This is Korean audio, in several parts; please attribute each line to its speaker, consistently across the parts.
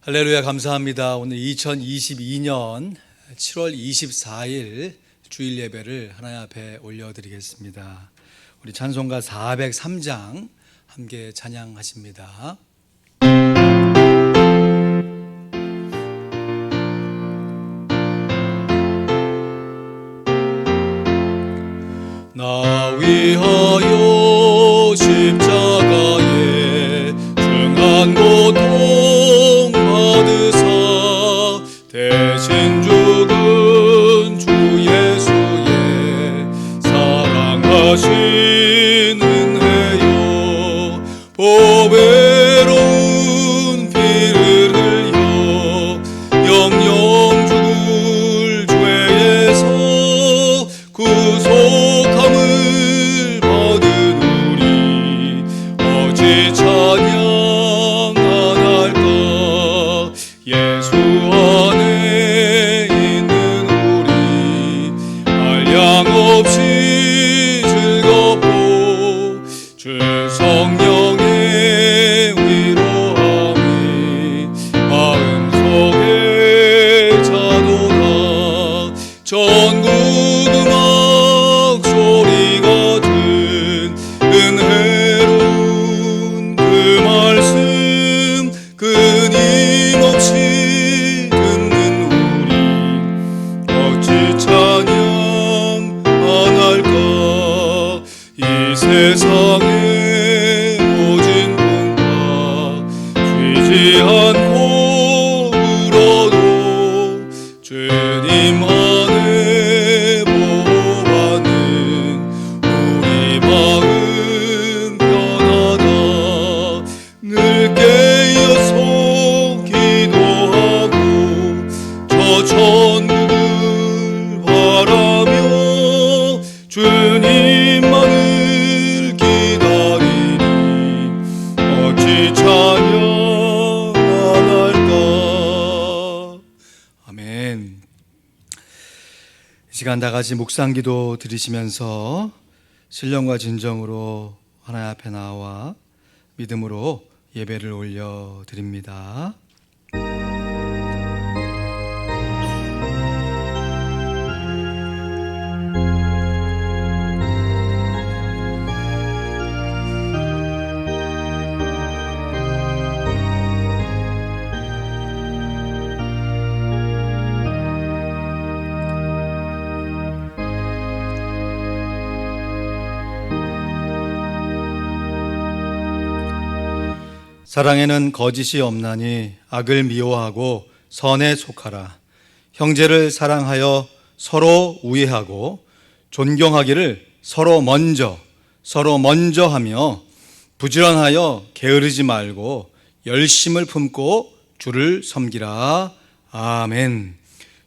Speaker 1: 할렐루야, 감사합니다. 오늘 2022년 7월 24일 주일 예배를 하나님 앞에 올려드리겠습니다. 우리 찬송가 403장 함께 찬양하십니다. 나 위하여 십자가에 중한 고통 받으사 대신 죽은 주 예수의 사랑하신 은혜요 보배로운 피를 흘려 영영 죽을 죄에서 구속함을 받은 우리 어찌 찬양 안 할까. 예수 안에 있는 우리 한량없이 즐겁고 주 성령의 위로함이 마음속에 자도다. 전국 음악 소리 같은 은혜로운 그 말씀 끊임없이 듣는 우리 어찌 찬양 안 할까. 이 세상의 모진 분과 쉬지 않고 울어도 주님 안에 보호받는 우리 마음 편하다. 늘 깨어서 기도하고 저 천국을 바라며 주님만을 기다리니 어찌 찬양 안 할까. 아멘. 이 시간 다 같이 묵상기도 드리시면서 신령과 진정으로 하나님 앞에 나와 믿음으로 예배를 올려드립니다. 사랑에는 거짓이 없나니 악을 미워하고 선에 속하라. 형제를 사랑하여 서로 우애하고 존경하기를 서로 먼저 하며 부지런하여 게으르지 말고 열심을 품고 주를 섬기라. 아멘.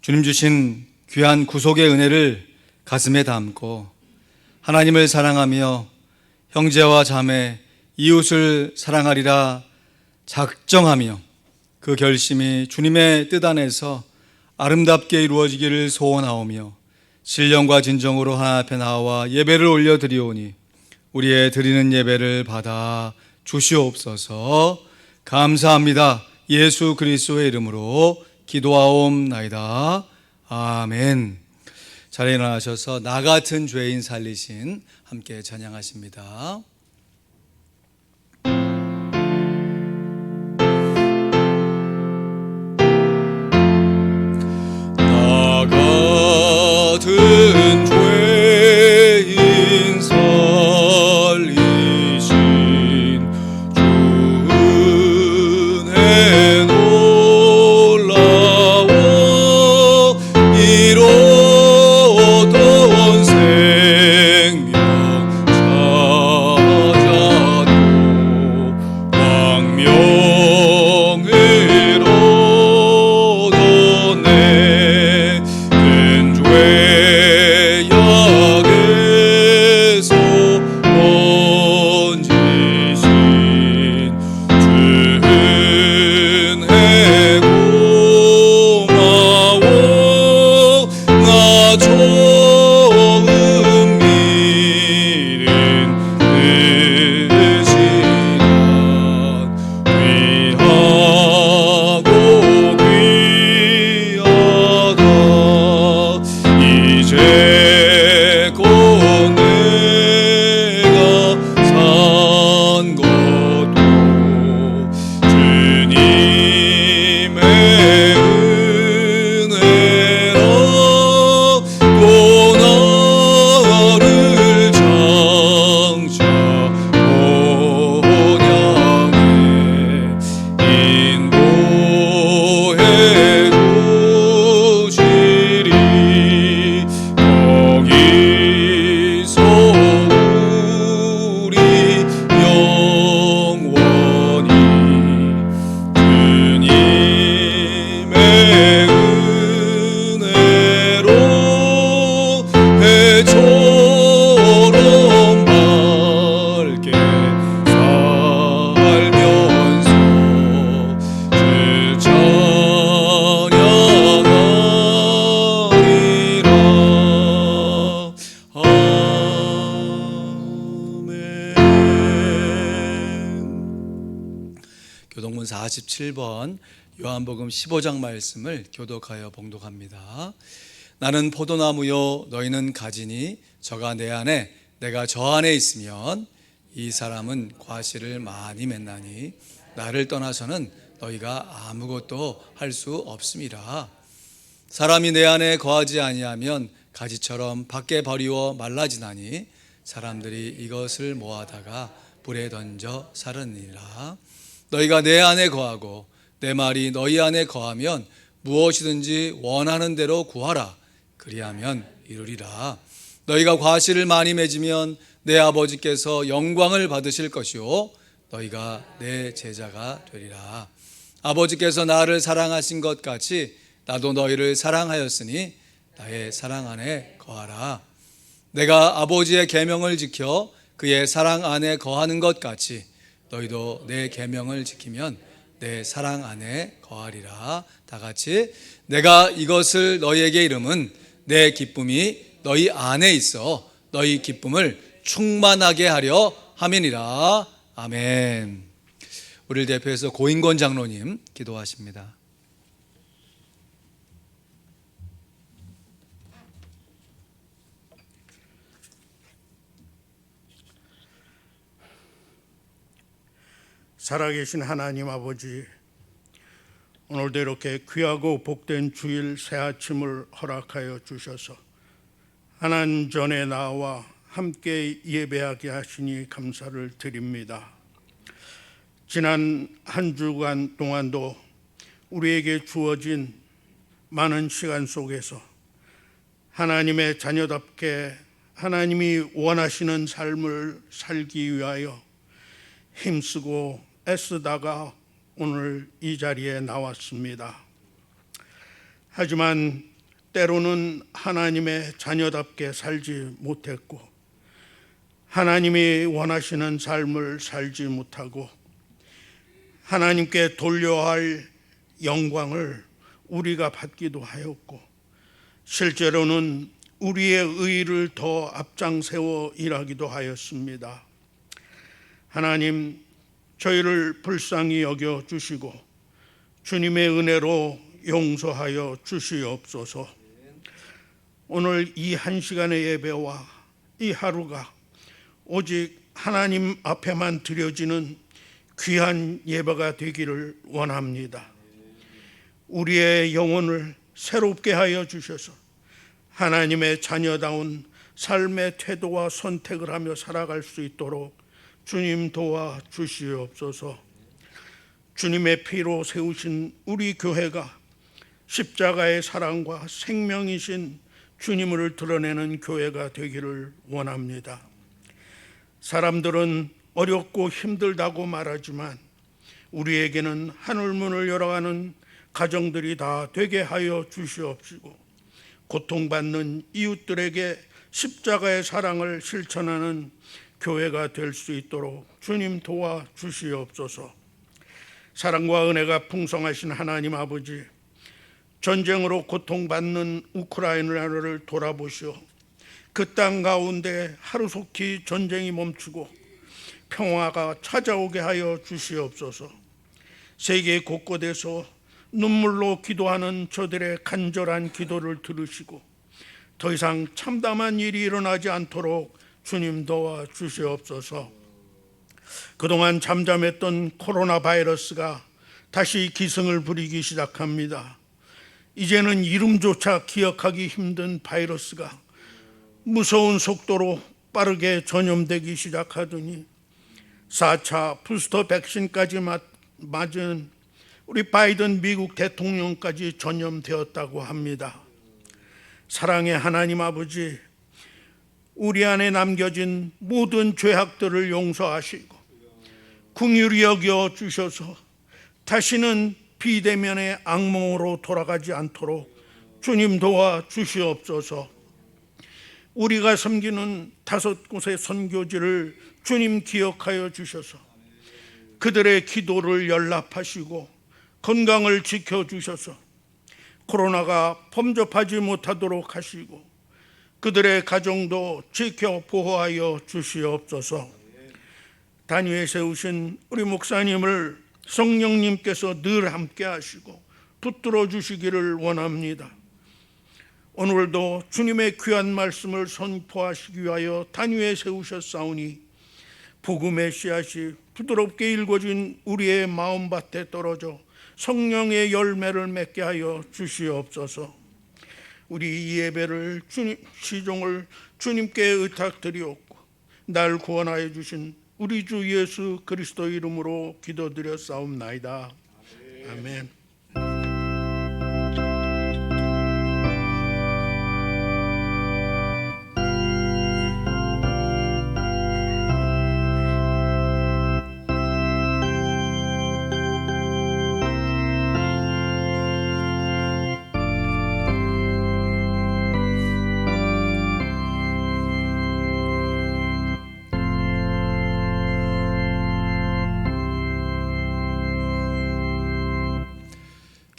Speaker 1: 주님 주신 귀한 구속의 은혜를 가슴에 담고 하나님을 사랑하며 형제와 자매 이웃을 사랑하리라 작정하며 그 결심이 주님의 뜻 안에서 아름답게 이루어지기를 소원하오며 신령과 진정으로 하나님 앞에 나와 예배를 올려드리오니 우리의 드리는 예배를 받아 주시옵소서. 감사합니다. 예수 그리스도의 이름으로 기도하옵나이다. 아멘. 자리에 일어나셔서 나 같은 죄인 살리신 함께 찬양하십니다. 같은 죄인 살리신 주 은혜 놀라워 이로던 생명 교동문 47번 요한복음 15장 말씀을 교독하여 봉독합니다. 나는 포도나무요 너희는 가지니 저가 내 안에 내가 저 안에 있으면 이 사람은 과실을 많이 맺나니 나를 떠나서는 너희가 아무것도 할 수 없음이라. 사람이 내 안에 거하지 아니하면 가지처럼 밖에 버리워 말라지나니 사람들이 이것을 모아다가 불에 던져 사르니라. 너희가 내 안에 거하고 내 말이 너희 안에 거하면 무엇이든지 원하는 대로 구하라. 그리하면 이루리라. 너희가 과실을 많이 맺으면 내 아버지께서 영광을 받으실 것이요 너희가 내 제자가 되리라. 아버지께서 나를 사랑하신 것 같이 나도 너희를 사랑하였으니 나의 사랑 안에 거하라. 내가 아버지의 계명을 지켜 그의 사랑 안에 거하는 것 같이 너희도 내 계명을 지키면 내 사랑 안에 거하리라. 다 같이 내가 이것을 너희에게 이름은 내 기쁨이 너희 안에 있어 너희 기쁨을 충만하게 하려 함이니라. 아멘. 우리를 대표해서 고인권 장로님 기도하십니다.
Speaker 2: 살아계신 하나님 아버지, 오늘도 이렇게 귀하고 복된 주일 새 아침을 허락하여 주셔서 하나님 전에 나와 함께 예배하게 하시니 감사를 드립니다. 지난 한 주간 동안도 우리에게 주어진 많은 시간 속에서 하나님의 자녀답게 하나님이 원하시는 삶을 살기 위하여 힘쓰고 애쓰다가 오늘 이 자리에 나왔습니다. 하지만 때로는 하나님의 자녀답게 살지 못했고 하나님이 원하시는 삶을 살지 못하고 하나님께 돌려야 할 영광을 우리가 받기도 하였고 실제로는 우리의 의의를 더 앞장세워 일하기도 하였습니다. 하나님, 저희를 불쌍히 여겨 주시고 주님의 은혜로 용서하여 주시옵소서. 오늘 이 한 시간의 예배와 이 하루가 오직 하나님 앞에만 드려지는 귀한 예배가 되기를 원합니다. 우리의 영혼을 새롭게 하여 주셔서 하나님의 자녀다운 삶의 태도와 선택을 하며 살아갈 수 있도록 주님 도와 주시옵소서. 주님의 피로 세우신 우리 교회가 십자가의 사랑과 생명이신 주님을 드러내는 교회가 되기를 원합니다. 사람들은 어렵고 힘들다고 말하지만 우리에게는 하늘문을 열어가는 가정들이 다 되게 하여 주시옵시고 고통받는 이웃들에게 십자가의 사랑을 실천하는 교회가 될 수 있도록 주님 도와 주시옵소서. 사랑과 은혜가 풍성하신 하나님 아버지, 전쟁으로 고통받는 우크라이나를 돌아보시오. 그 땅 가운데 하루속히 전쟁이 멈추고 평화가 찾아오게 하여 주시옵소서. 세계 곳곳에서 눈물로 기도하는 저들의 간절한 기도를 들으시고 더 이상 참담한 일이 일어나지 않도록 주님 도와 주시옵소서. 그동안 잠잠했던 코로나 바이러스가 다시 기승을 부리기 시작합니다. 이제는 이름조차 기억하기 힘든 바이러스가 무서운 속도로 빠르게 전염되기 시작하더니 4차 부스터 백신까지 맞은 우리 바이든 미국 대통령까지 전염되었다고 합니다. 사랑의 하나님 아버지, 우리 안에 남겨진 모든 죄악들을 용서하시고 긍휼히 여겨 주셔서 다시는 비대면의 악몽으로 돌아가지 않도록 주님 도와 주시옵소서. 우리가 섬기는 5곳의 선교지를 주님 기억하여 주셔서 그들의 기도를 연락하시고 건강을 지켜주셔서 코로나가 범접하지 못하도록 하시고 그들의 가정도 지켜 보호하여 주시옵소서. 단위에 세우신 우리 목사님을 성령님께서 늘 함께 하시고 붙들어 주시기를 원합니다. 오늘도 주님의 귀한 말씀을 선포하시기 위하여 단위에 세우셨사오니 복음의 씨앗이 부드럽게 일궈진 우리의 마음밭에 떨어져 성령의 열매를 맺게 하여 주시옵소서. 우리 이 예배를 시종을 주님께 의탁드리옵고 날 구원하여 주신 우리 주 예수 그리스도 이름으로 기도드렸사옵나이다. 아멘.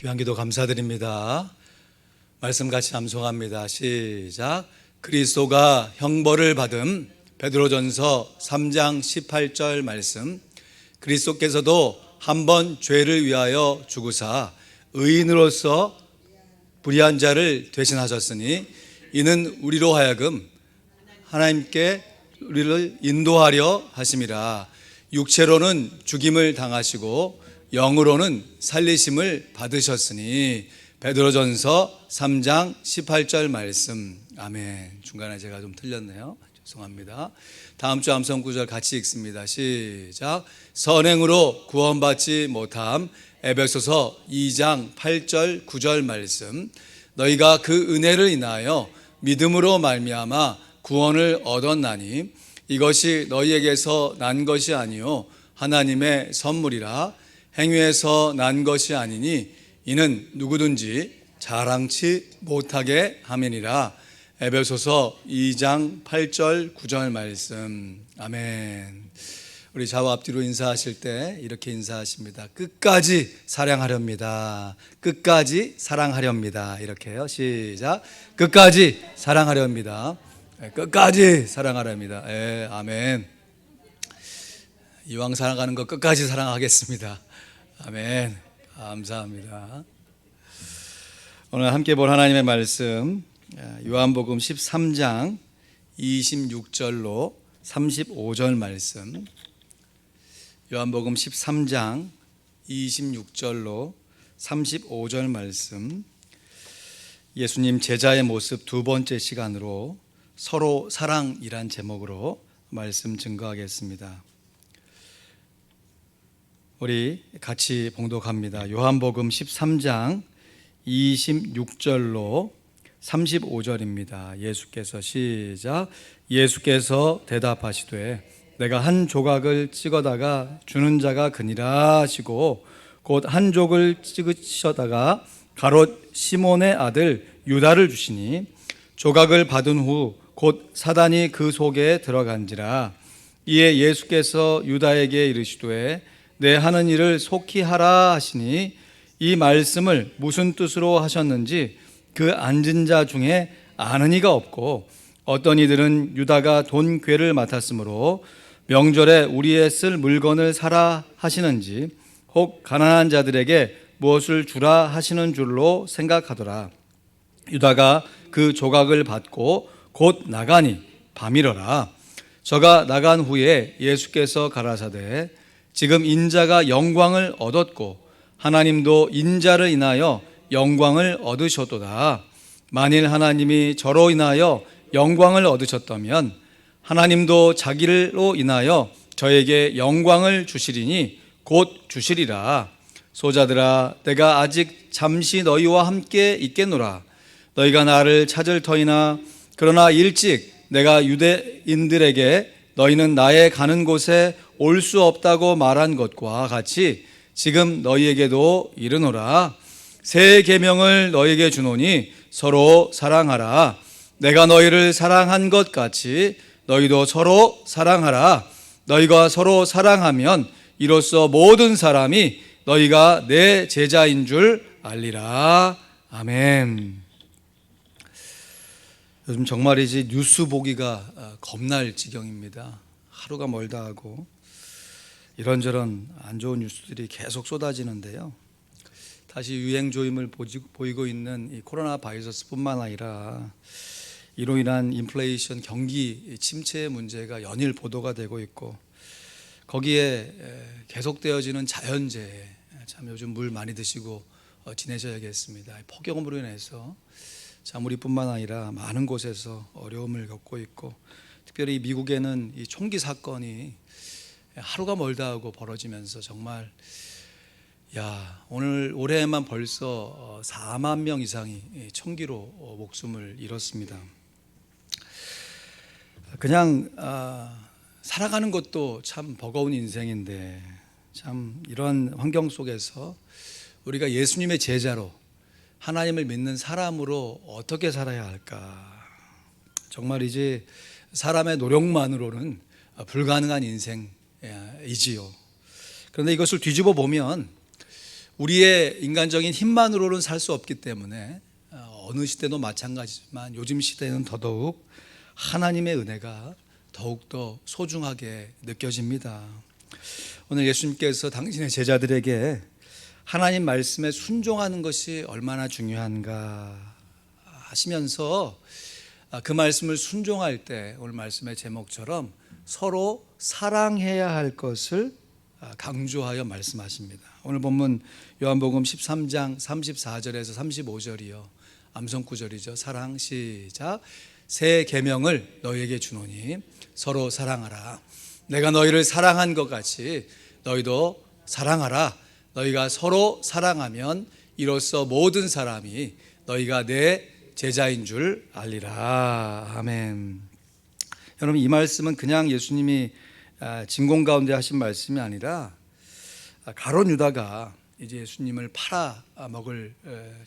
Speaker 1: 귀한 기도 감사드립니다. 말씀 같이 암송합니다. 시작. 그리스도가 형벌을 받음. 베드로전서 3장 18절 말씀. 그리스도께서도 한번 죄를 위하여 죽으사 의인으로서 불의한 자를 대신하셨으니 이는 우리로 하여금 하나님께 우리를 인도하려 하심이라. 육체로는 죽임을 당하시고 영으로는 살리심을 받으셨으니. 베드로전서 3장 18절 말씀. 아멘. 중간에 제가 좀 틀렸네요. 죄송합니다. 다음 주 암송 구절 같이 읽습니다. 시작. 선행으로 구원받지 못함. 에베소서 2장 8절 9절 말씀. 너희가 그 은혜를 인하여 믿음으로 말미암아 구원을 얻었나니 이것이 너희에게서 난 것이 아니요 하나님의 선물이라. 행위에서 난 것이 아니니 이는 누구든지 자랑치 못하게 함이니라. 에베소서 2장 8절 9절 말씀. 아멘. 우리 좌우 앞뒤로 인사하실 때 이렇게 인사하십니다. 끝까지 사랑하렵니다. 끝까지 사랑하렵니다. 이렇게요. 시작. 끝까지 사랑하렵니다. 끝까지 사랑하렵니다. 아멘. 이왕 사랑하는 거 끝까지 사랑하겠습니다. 아멘. 감사합니다. 오늘 함께 볼 하나님의 말씀 요한복음 13장 26절로 35절 말씀. 요한복음 13장 26절로 35절 말씀. 예수님 제자의 모습 두 번째 시간으로 서로 사랑이란 제목으로 말씀 증거하겠습니다. 우리 같이 봉독합니다. 요한복음 13장 26절로 35절입니다. 예수께서 시작. 예수께서 대답하시되 내가 한 조각을 찍어다가 주는 자가 그니라 하시고 곧 한 족을 찍으셔다가 가롯 시몬의 아들 유다를 주시니 조각을 받은 후 곧 사단이 그 속에 들어간지라. 이에 예수께서 유다에게 이르시되 내 하는 일을 속히 하라 하시니 이 말씀을 무슨 뜻으로 하셨는지 그 앉은 자 중에 아는 이가 없고 어떤 이들은 유다가 돈 궤를 맡았으므로 명절에 우리의 쓸 물건을 사라 하시는지 혹 가난한 자들에게 무엇을 주라 하시는 줄로 생각하더라. 유다가 그 조각을 받고 곧 나가니 밤이러라. 저가 나간 후에 예수께서 가라사대 지금 인자가 영광을 얻었고 하나님도 인자를 인하여 영광을 얻으셨도다. 만일 하나님이 저로 인하여 영광을 얻으셨다면 하나님도 자기로 인하여 저에게 영광을 주시리니 곧 주시리라. 소자들아 내가 아직 잠시 너희와 함께 있겠노라. 너희가 나를 찾을 터이나 그러나 일찍 내가 유대인들에게 너희는 나의 가는 곳에 올 수 없다고 말한 것과 같이 지금 너희에게도 이르노라. 새 계명을 너희에게 주노니 서로 사랑하라. 내가 너희를 사랑한 것 같이 너희도 서로 사랑하라. 너희가 서로 사랑하면 이로써 모든 사람이 너희가 내 제자인 줄 알리라. 아멘. 요즘 정말이지 뉴스 보기가 겁날 지경입니다. 하루가 멀다 하고 이런저런 안 좋은 뉴스들이 계속 쏟아지는데요. 다시 유행 조짐을 보이고 있는 이 코로나 바이러스뿐만 아니라 이로 인한 인플레이션 경기 침체의 문제가 연일 보도가 되고 있고, 거기에 계속되어지는 자연재해, 참 요즘 물 많이 드시고 지내셔야겠습니다. 폭염으로 인해서 참 우리뿐만 아니라 많은 곳에서 어려움을 겪고 있고, 특별히 미국에는 이 총기 사건이 하루가 멀다 하고 벌어지면서 정말 올해만 벌써 4만 명 이상이 총기로 목숨을 잃었습니다. 그냥 살아가는 것도 참 버거운 인생인데, 참 이런 환경 속에서 우리가 예수님의 제자로 하나님을 믿는 사람으로 어떻게 살아야 할까? 정말 이제 사람의 노력만으로는 불가능한 인생이지요. 그런데 이것을 뒤집어 보면 우리의 인간적인 힘만으로는 살 수 없기 때문에 어느 시대도 마찬가지지만 요즘 시대는 더더욱 하나님의 은혜가 더욱더 소중하게 느껴집니다. 오늘 예수님께서 당신의 제자들에게 하나님 말씀에 순종하는 것이 얼마나 중요한가 하시면서 그 말씀을 순종할 때 오늘 말씀의 제목처럼 서로 사랑해야 할 것을 강조하여 말씀하십니다. 오늘 본문 요한복음 13장 34절에서 35절이요. 암송 구절이죠. 사랑 시작. 새 계명을 너희에게 주노니 서로 사랑하라. 내가 너희를 사랑한 것 같이 너희도 사랑하라. 너희가 서로 사랑하면 이로써 모든 사람이 너희가 내 제자인 줄 알리라. 아멘. 여러분, 이 말씀은 그냥 예수님이 진공 가운데 하신 말씀이 아니라 가룟 유다가 이제 예수님을 팔아 먹을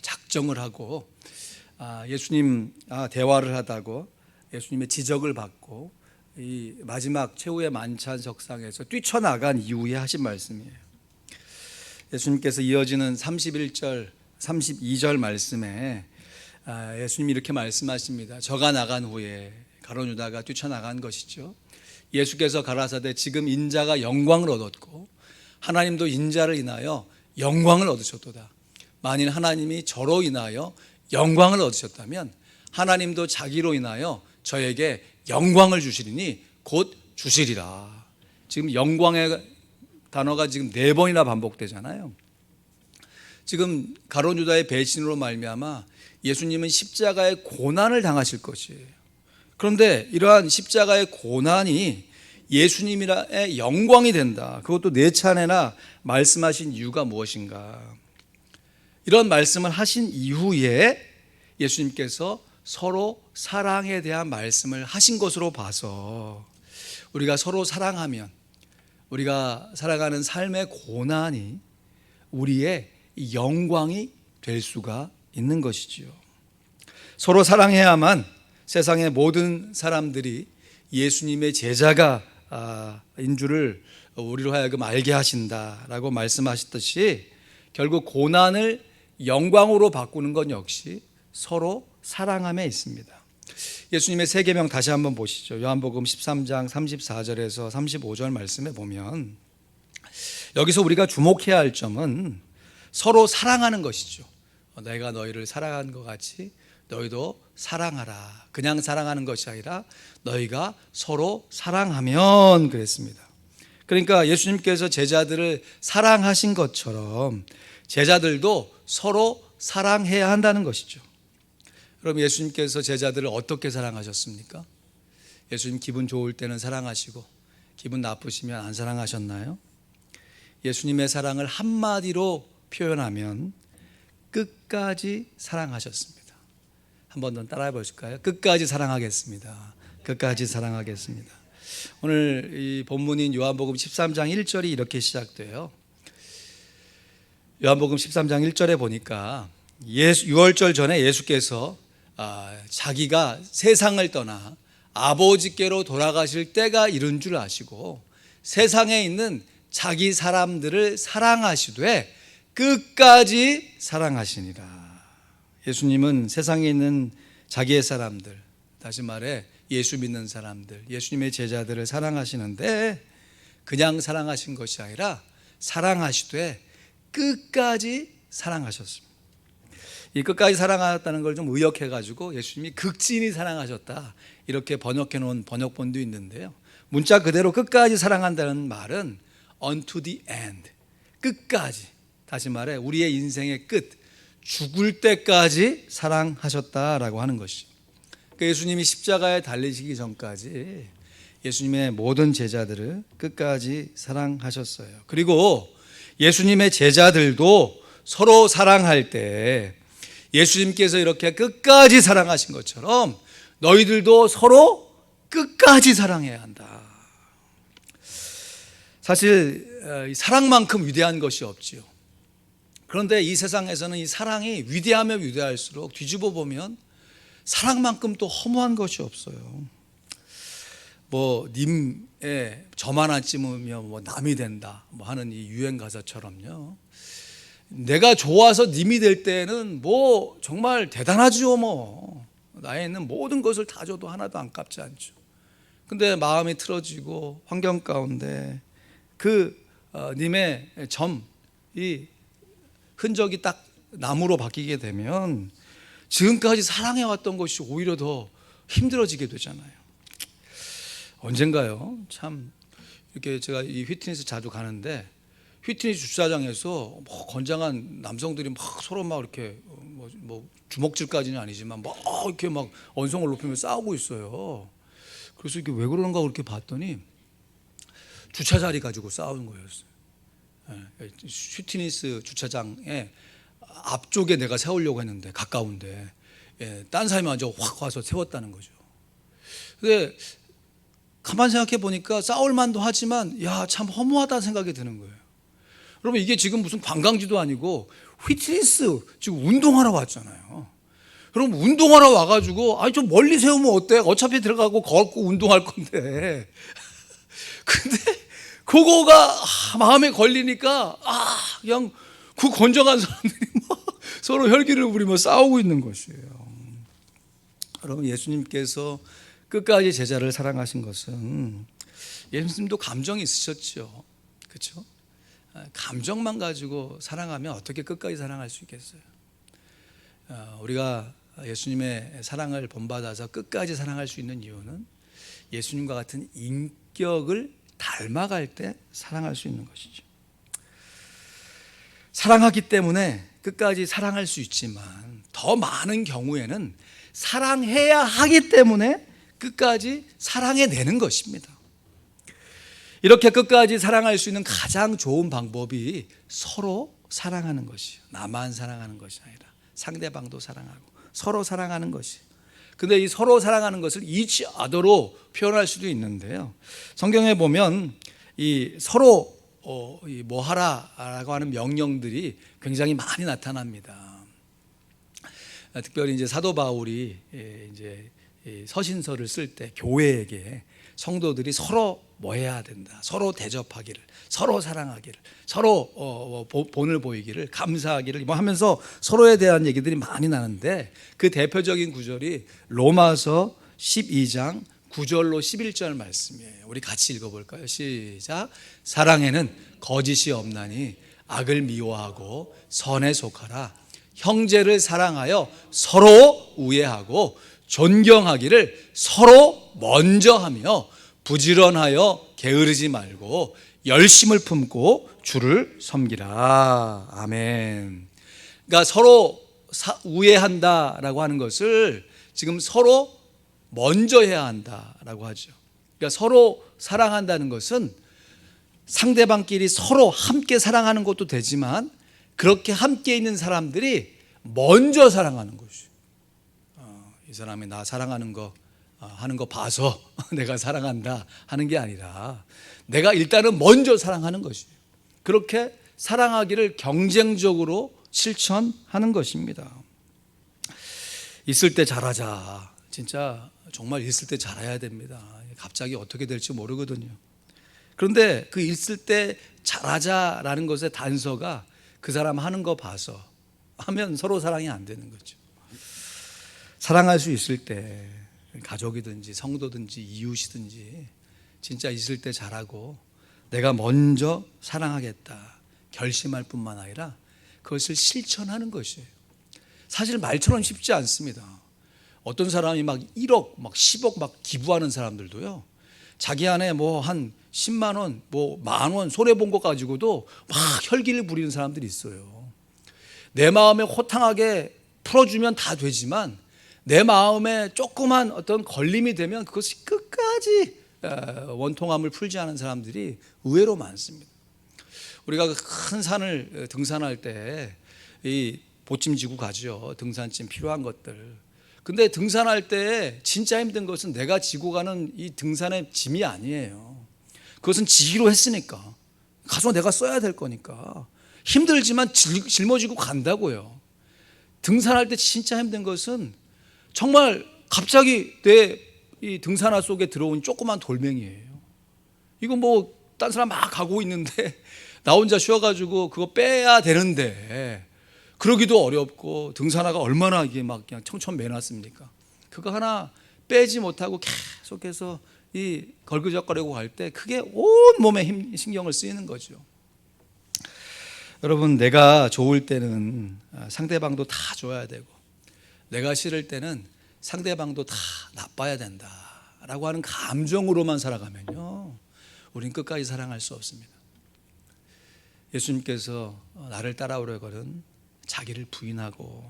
Speaker 1: 작정을 하고 예수님 대화를 하다고 예수님의 지적을 받고 이 마지막 최후의 만찬석상에서 뛰쳐나간 이후에 하신 말씀이에요. 예수님께서 이어지는 31절, 32절 말씀에 예수님이 이렇게 말씀하십니다. 저가 나간 후에 가룟 유다가 뛰쳐나간 것이죠. 예수께서 가라사대 지금 인자가 영광을 얻었고 하나님도 인자를 인하여 영광을 얻으셨도다. 만일 하나님이 저로 인하여 영광을 얻으셨다면 하나님도 자기로 인하여 저에게 영광을 주시리니 곧 주시리라. 지금 영광의 단어가 지금 4번이나 반복되잖아요. 지금 가룟 유다의 배신으로 말미암아 예수님은 십자가의 고난을 당하실 것이에요. 그런데 이러한 십자가의 고난이 예수님의 영광이 된다. 그것도 4차례나 말씀하신 이유가 무엇인가? 이런 말씀을 하신 이후에 예수님께서 서로 사랑에 대한 말씀을 하신 것으로 봐서 우리가 서로 사랑하면 우리가 살아가는 삶의 고난이 우리의 영광이 될 수가 있는 것이지요. 서로 사랑해야만 세상의 모든 사람들이 예수님의 제자가 인 줄을 우리로 하여금 알게 하신다라고 말씀하셨듯이 결국 고난을 영광으로 바꾸는 것 역시 서로 사랑함에 있습니다. 예수님의 세 계명 다시 한번 보시죠. 요한복음 13장 34절에서 35절 말씀에 보면 여기서 우리가 주목해야 할 점은 서로 사랑하는 것이죠. 내가 너희를 사랑한 것 같이 너희도 사랑하라. 그냥 사랑하는 것이 아니라 너희가 서로 사랑하면 그랬습니다. 그러니까 예수님께서 제자들을 사랑하신 것처럼 제자들도 서로 사랑해야 한다는 것이죠. 그럼 예수님께서 제자들을 어떻게 사랑하셨습니까? 예수님 기분 좋을 때는 사랑하시고 기분 나쁘시면 안 사랑하셨나요? 예수님의 사랑을 한마디로 표현하면 끝까지 사랑하셨습니다. 한 번 더 따라해 보실까요? 끝까지 사랑하겠습니다. 끝까지 사랑하겠습니다. 오늘 이 본문인 요한복음 13장 1절이 이렇게 시작돼요. 요한복음 13장 1절에 보니까 유월절 전에 예수께서 자기가 세상을 떠나 아버지께로 돌아가실 때가 이른 줄 아시고 세상에 있는 자기 사람들을 사랑하시되 끝까지 사랑하시니라. 예수님은 세상에 있는 자기의 사람들, 다시 말해 예수 믿는 사람들, 예수님의 제자들을 사랑하시는데 그냥 사랑하신 것이 아니라 사랑하시되 끝까지 사랑하셨습니다. 이 끝까지 사랑하셨다는 걸 좀 의역해가지고 예수님이 극진히 사랑하셨다 이렇게 번역해 놓은 번역본도 있는데요. 문자 그대로 끝까지 사랑한다는 말은 unto the end, 끝까지, 다시 말해 우리의 인생의 끝, 죽을 때까지 사랑하셨다라고 하는 것이. 예수님이 십자가에 달리시기 전까지 예수님의 모든 제자들을 끝까지 사랑하셨어요. 그리고 예수님의 제자들도 서로 사랑할 때 예수님께서 이렇게 끝까지 사랑하신 것처럼 너희들도 서로 끝까지 사랑해야 한다. 사실 사랑만큼 위대한 것이 없지요. 그런데 이 세상에서는 이 사랑이 위대하면 위대할수록 뒤집어 보면 사랑만큼 또 허무한 것이 없어요. 뭐 님의 점 하나 찜으면 뭐 남이 된다 뭐 하는 이 유행 가사처럼요. 내가 좋아서 님이 될 때는 뭐 정말 대단하죠. 뭐 나에 있는 모든 것을 다 줘도 하나도 안 값지 않죠. 근데 마음이 틀어지고 환경 가운데 그 님의 점이 흔적이 딱 나무로 바뀌게 되면 지금까지 사랑해왔던 것이 오히려 더 힘들어지게 되잖아요. 언젠가요? 참 이렇게 제가 이 휘트니스 자주 가는데 휘트니스 주차장에서 뭐 건장한 남성들이 막 서로 막 이렇게 뭐 주먹질까지는 아니지만 막 이렇게 막 언성을 높이며 싸우고 있어요. 그래서 이게 왜 그런가 그렇게 봤더니 주차 자리 가지고 싸우는 거였어요. 휘트니스 주차장에 앞쪽에 내가 세우려고 했는데 가까운데 딴 사람이 먼저 확 와서 세웠다는 거죠. 근데 가만 생각해 보니까 싸울 만도 하지만 야, 참 허무하다는 생각이 드는 거예요. 여러분 이게 지금 무슨 관광지도 아니고 휘트니스 지금 운동하러 왔잖아요. 여러분 운동하러 와가지고 아니 좀 멀리 세우면 어때? 어차피 들어가고 걷고 운동할 건데. 근데 그거가 마음에 걸리니까 그냥 그 건장한 사람들이 막 서로 혈기를 부리며 싸우고 있는 것이에요. 여러분 예수님께서 끝까지 제자를 사랑하신 것은 예수님도 감정이 있으셨죠. 그렇죠? 감정만 가지고 사랑하면 어떻게 끝까지 사랑할 수 있겠어요? 우리가 예수님의 사랑을 본받아서 끝까지 사랑할 수 있는 이유는 예수님과 같은 인격을 닮아갈 때 사랑할 수 있는 것이죠. 사랑하기 때문에 끝까지 사랑할 수 있지만 더 많은 경우에는 사랑해야 하기 때문에 끝까지 사랑해내는 것입니다. 이렇게 끝까지 사랑할 수 있는 가장 좋은 방법이 서로 사랑하는 것이에요. 나만 사랑하는 것이 아니라 상대방도 사랑하고 서로 사랑하는 것이. 근데 이 서로 사랑하는 것을 each other로 표현할 수도 있는데요. 성경에 보면 이 서로 뭐 하라라고 하는 명령들이 굉장히 많이 나타납니다. 특별히 이제 사도 바울이 이제 서신서를 쓸 때 교회에게 성도들이 서로 뭐 해야 된다, 서로 대접하기를, 서로 사랑하기를, 서로 본을 보이기를, 감사하기를 뭐 하면서 서로에 대한 얘기들이 많이 나는데 그 대표적인 구절이 로마서 12장 9절로 11절 말씀이에요. 우리 같이 읽어볼까요? 시작. 사랑에는 거짓이 없나니 악을 미워하고 선에 속하라. 형제를 사랑하여 서로 우애하고 존경하기를 서로 먼저 하며 부지런하여 게으르지 말고 열심을 품고 주를 섬기라. 아멘. 그러니까 서로 우애한다라고 하는 것을 지금 서로 먼저 해야 한다라고 하죠. 그러니까 서로 사랑한다는 것은 상대방끼리 서로 함께 사랑하는 것도 되지만 그렇게 함께 있는 사람들이 먼저 사랑하는 것이에요. 이 사람이 나 사랑하는 거 하는 거 봐서 내가 사랑한다 하는 게 아니라 내가 일단은 먼저 사랑하는 것이에요. 그렇게 사랑하기를 경쟁적으로 실천하는 것입니다. 있을 때 잘하자. 진짜 정말 있을 때 잘해야 됩니다. 갑자기 어떻게 될지 모르거든요. 그런데 그 있을 때 잘하자라는 것의 단서가 그 사람 하는 거 봐서 하면 서로 사랑이 안 되는 거죠. 사랑할 수 있을 때 가족이든지 성도든지 이웃이든지 진짜 있을 때 잘하고 내가 먼저 사랑하겠다 결심할 뿐만 아니라 그것을 실천하는 것이에요. 사실 말처럼 쉽지 않습니다. 어떤 사람이 막 1억, 막 10억 막 기부하는 사람들도요, 자기 안에 뭐 한 10만 원, 뭐 만 원 손해 본 것 가지고도 막 혈기를 부리는 사람들이 있어요. 내 마음에 호탕하게 풀어주면 다 되지만 내 마음에 조그만 어떤 걸림이 되면 그것이 끝까지 원통함을 풀지 않은 사람들이 의외로 많습니다. 우리가 큰 산을 등산할 때 이 보침 지고 가죠. 등산짐 필요한 것들. 근데 등산할 때 진짜 힘든 것은 내가 지고 가는 이 등산의 짐이 아니에요. 그것은 지기로 했으니까 가서 내가 써야 될 거니까 힘들지만 짊어지고 간다고요. 등산할 때 진짜 힘든 것은 정말 갑자기 내 이 등산화 속에 들어온 조그만 돌멩이에요. 이거 뭐 딴 사람 막 가고 있는데 나 혼자 쉬어가지고 그거 빼야 되는데 그러기도 어렵고, 등산화가 얼마나 이게 막 그냥 청천매놨습니까? 그거 하나 빼지 못하고 계속해서 이 걸그적거리고 갈 때 그게 온 몸에 신경을 쓰이는 거죠. 여러분, 내가 좋을 때는 상대방도 다 좋아야 되고, 내가 싫을 때는 상대방도 다 나빠야 된다라고 하는 감정으로만 살아가면요, 우린 끝까지 사랑할 수 없습니다. 예수님께서 나를 따라오려거든 자기를 부인하고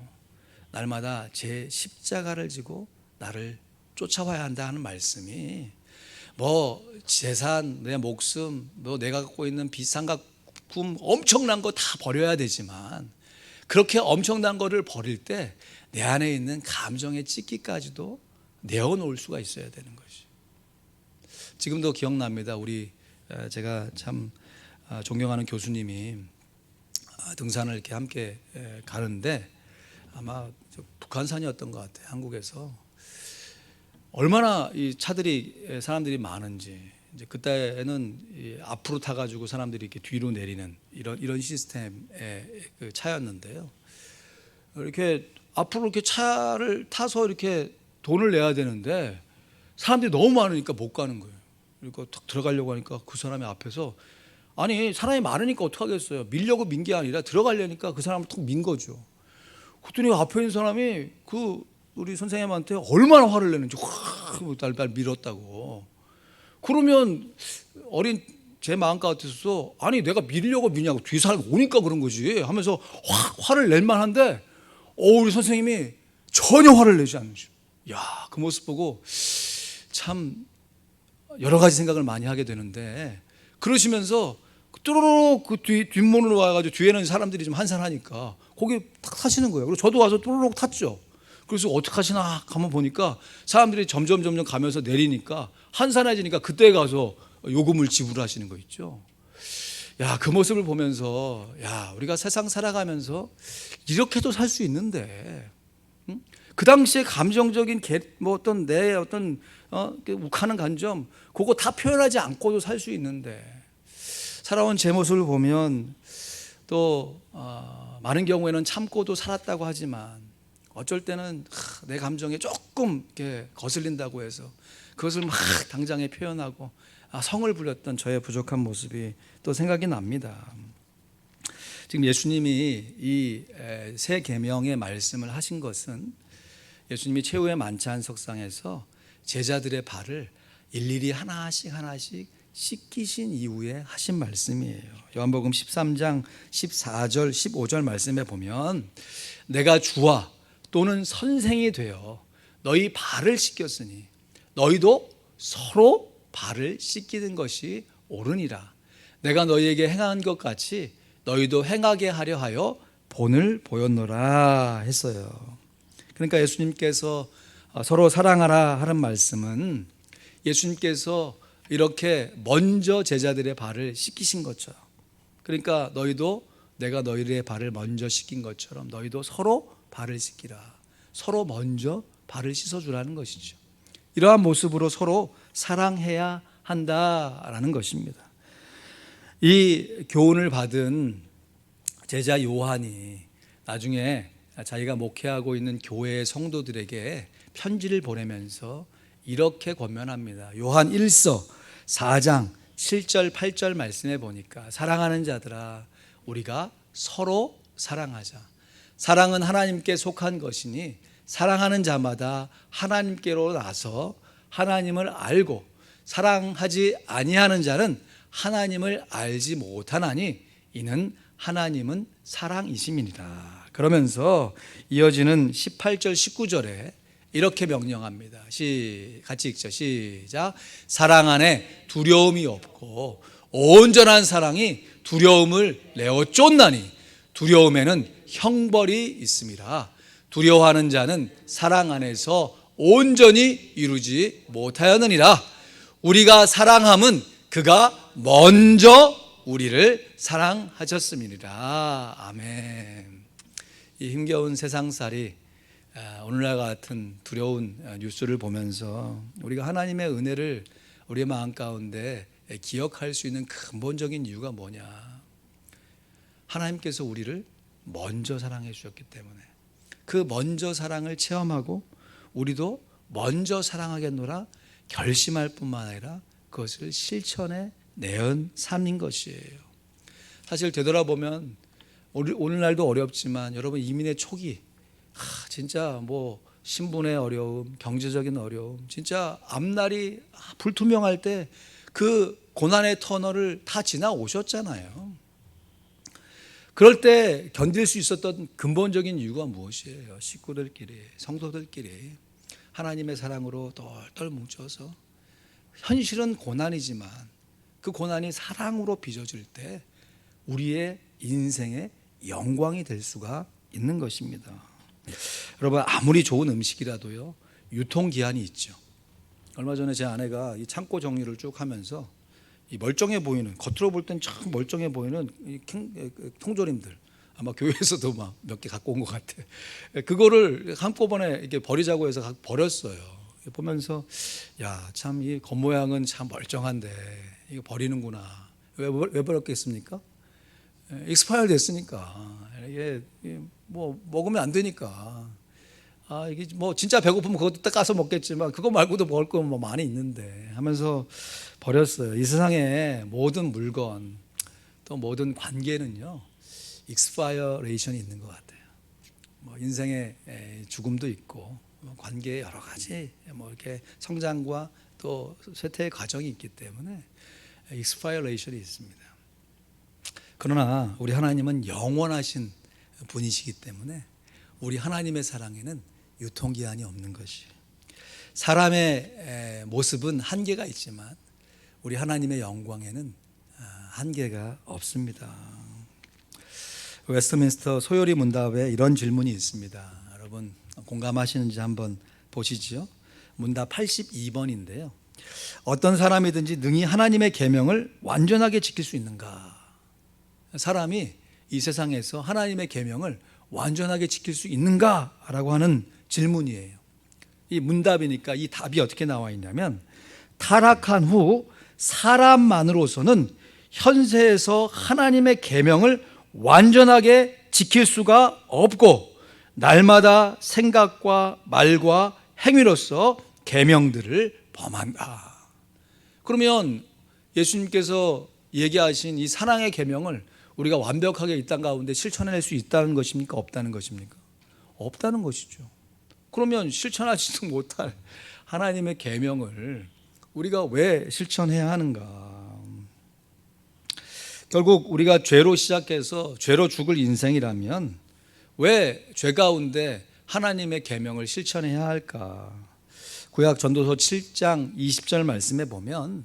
Speaker 1: 날마다 제 십자가를 지고 나를 쫓아와야 한다 하는 말씀이 뭐 재산, 내 목숨, 뭐 내가 갖고 있는 비상과 꿈 엄청난 거 다 버려야 되지만, 그렇게 엄청난 거를 버릴 때 내 안에 있는 감정의 찢기까지도 내어놓을 수가 있어야 되는 것이. 지금도 기억납니다. 제가 참 존경하는 교수님이 등산을 이렇게 함께 가는데, 아마 북한산이었던 것 같아요. 한국에서 얼마나 이 사람들이 많은지. 이제 그때는 앞으로 타가지고 사람들이 이렇게 뒤로 내리는 이런 시스템의 그 차였는데요. 이렇게 앞으로 이렇게 차를 타서 이렇게 돈을 내야 되는데 사람들이 너무 많으니까 못 가는 거예요. 그러니까 탁 들어가려고 하니까 그 사람이 앞에서, 아니 사람이 많으니까 어떡하겠어요. 밀려고 민 게 아니라 들어가려니까 그 사람을 툭 민 거죠. 그랬더니 앞에 있는 사람이 우리 선생님한테 얼마나 화를 내는지 확 날 밀었다고. 그러면 어린 제 마음 같아서, 아니 내가 밀려고 미냐고, 뒤에 사람이 오니까 그런 거지 하면서 확 화를 낼 만한데, 우리 선생님이 전혀 화를 내지 않으셔. 야, 그 모습 보고 참 여러 가지 생각을 많이 하게 되는데, 그러시면서 뚜루룩 그 뒷문으로 와가지고 뒤에는 사람들이 좀 한산하니까 거기 탁 타시는 거예요. 그리고 저도 와서 뚜루룩 탔죠. 그래서 어떻게 하시나 가만 보니까 사람들이 점점 가면서 내리니까 한산해지니까 그때 가서 요금을 지불하시는 거 있죠. 야, 그 모습을 보면서, 야, 우리가 세상 살아가면서 이렇게도 살 수 있는데, 응? 그 당시에 감정적인 어떤 내 어떤 욱하는 감정, 그거 다 표현하지 않고도 살 수 있는데, 살아온 제 모습을 보면 또 많은 경우에는 참고도 살았다고 하지만, 어쩔 때는 내 감정에 조금 이렇게 거슬린다고 해서 그것을 막 당장에 표현하고 성을 부렸던 저의 부족한 모습이 또 생각이 납니다. 지금 예수님이 이 새 계명의 말씀을 하신 것은 예수님이 최후의 만찬 석상에서 제자들의 발을 일일이 하나씩 씻기신 이후에 하신 말씀이에요. 요한복음 13장 14절 15절 말씀에 보면, 내가 주와 또는 선생이 되어 너희 발을 씻겼으니 너희도 서로 발을 씻기는 것이 옳으니라. 내가 너희에게 행한 것 같이 너희도 행하게 하려 하여 본을 보였노라 했어요. 그러니까 예수님께서 서로 사랑하라 하는 말씀은 예수님께서 이렇게 먼저 제자들의 발을 씻기신 것처럼, 그러니까 너희도 내가 너희의 발을 먼저 씻긴 것처럼 너희도 서로 발을 씻기라. 서로 먼저 발을 씻어주라는 것이죠. 이러한 모습으로 서로 사랑해야 한다라는 것입니다. 이 교훈을 받은 제자 요한이 나중에 자기가 목회하고 있는 교회의 성도들에게 편지를 보내면서 이렇게 권면합니다. 요한 1서 4장 7절 8절 말씀해 보니까 사랑하는 자들아 우리가 서로 사랑하자. 사랑은 하나님께 속한 것이니 사랑하는 자마다 하나님께로 나서 하나님을 알고 사랑하지 아니하는 자는 하나님을 알지 못하나니 이는 하나님은 사랑이심이니라. 그러면서 이어지는 18절 19절에 이렇게 명령합니다. 같이 읽죠. 시작. 사랑 안에 두려움이 없고 온전한 사랑이 두려움을 내어 쫓나니 두려움에는 형벌이 있음이라. 두려워하는 자는 사랑 안에서 온전히 이루지 못하였느니라. 우리가 사랑함은 그가 먼저 우리를 사랑하셨음이니라. 아멘. 이 힘겨운 세상살이 오늘날 같은 두려운 뉴스를 보면서 우리가 하나님의 은혜를 우리의 마음 가운데 기억할 수 있는 근본적인 이유가 뭐냐? 하나님께서 우리를 먼저 사랑해 주셨기 때문에 그 먼저 사랑을 체험하고 우리도 먼저 사랑하겠노라 결심할 뿐만 아니라 그것을 실천해 내은 삶인 것이에요. 사실 되돌아보면 오늘날도 어렵지만 여러분 이민의 초기 진짜 뭐 신분의 어려움, 경제적인 어려움, 진짜 앞날이 불투명할 때 그 고난의 터널을 다 지나오셨잖아요. 그럴 때 견딜 수 있었던 근본적인 이유가 무엇이에요? 식구들끼리, 성도들끼리 하나님의 사랑으로 똘똘 뭉쳐서 현실은 고난이지만 그 고난이 사랑으로 빚어질 때 우리의 인생의 영광이 될 수가 있는 것입니다. 여러분 아무리 좋은 음식이라도요 유통기한이 있죠. 얼마 전에 제 아내가 이 창고 정리를 쭉 하면서 이 멀쩡해 보이는 겉으로 볼 땐 참 멀쩡해 보이는 이 통조림들 아마 교회에서도 막 몇 개 갖고 온 것 같아. 그거를 한꺼번에 이렇게 버리자고 해서 버렸어요. 보면서 야 참 이 겉모양은 참 멀쩡한데 이거 버리는구나. 왜 버렸겠습니까? 익스파일 됐으니까. 이게 뭐 먹으면 안 되니까. 이게 뭐 진짜 배고프면 그것도 딱 가서 먹겠지만 그거 말고도 먹을 거 뭐 많이 있는데 하면서 버렸어요. 이 세상에 모든 물건 또 모든 관계는요 익스파이어레이션이 있는 것 같아요. 뭐 인생의 죽음도 있고 관계의 여러 가지 뭐 이렇게 성장과 또 쇠퇴의 과정이 있기 때문에 익스파이어레이션이 있습니다. 그러나 우리 하나님은 영원하신 분이시기 때문에 우리 하나님의 사랑에는 유통기한이 없는 것이. 사람의 모습은 한계가 있지만 우리 하나님의 영광에는 한계가 없습니다. 웨스트민스터 소요리 문답에 이런 질문이 있습니다. 여러분 공감하시는지 한번 보시죠. 문답 82번인데요. 어떤 사람이든지 능히 하나님의 계명을 완전하게 지킬 수 있는가? 사람이 이 세상에서 하나님의 계명을 완전하게 지킬 수 있는가라고 하는 질문이에요. 이 문답이니까 이 답이 어떻게 나와 있냐면 타락한 후 사람만으로서는 현세에서 하나님의 계명을 완전하게 지킬 수가 없고 날마다 생각과 말과 행위로서 계명들을 범한다. 그러면 예수님께서 얘기하신 이 사랑의 계명을 우리가 완벽하게 이 땅 가운데 실천해낼 수 있다는 것입니까? 없다는 것입니까? 없다는 것이죠. 그러면 실천하지도 못할 하나님의 계명을 우리가 왜 실천해야 하는가? 결국 우리가 죄로 시작해서 죄로 죽을 인생이라면 왜 죄 가운데 하나님의 계명을 실천해야 할까? 구약 전도서 7장 20절 말씀에 보면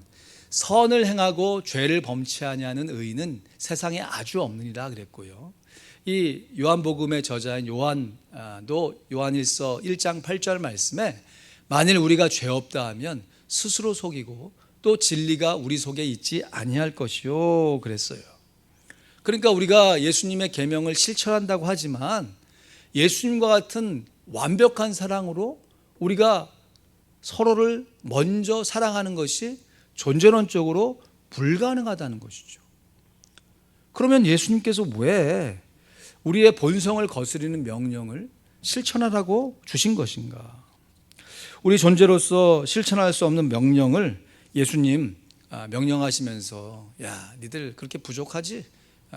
Speaker 1: 선을 행하고 죄를 범치 아니하는 의인은 세상에 아주 없느니라 그랬고요. 이 요한복음의 저자인 요한도 요한일서 1장 8절 말씀에 만일 우리가 죄 없다 하면 스스로 속이고 또 진리가 우리 속에 있지 아니할 것이요 그랬어요. 그러니까 우리가 예수님의 계명을 실천한다고 하지만 예수님과 같은 완벽한 사랑으로 우리가 서로를 먼저 사랑하는 것이 존재론적으로 불가능하다는 것이죠. 그러면 예수님께서 왜 우리의 본성을 거스르는 명령을 실천하라고 주신 것인가? 우리 존재로서 실천할 수 없는 명령을 예수님 명령하시면서 야, 니들 그렇게 부족하지?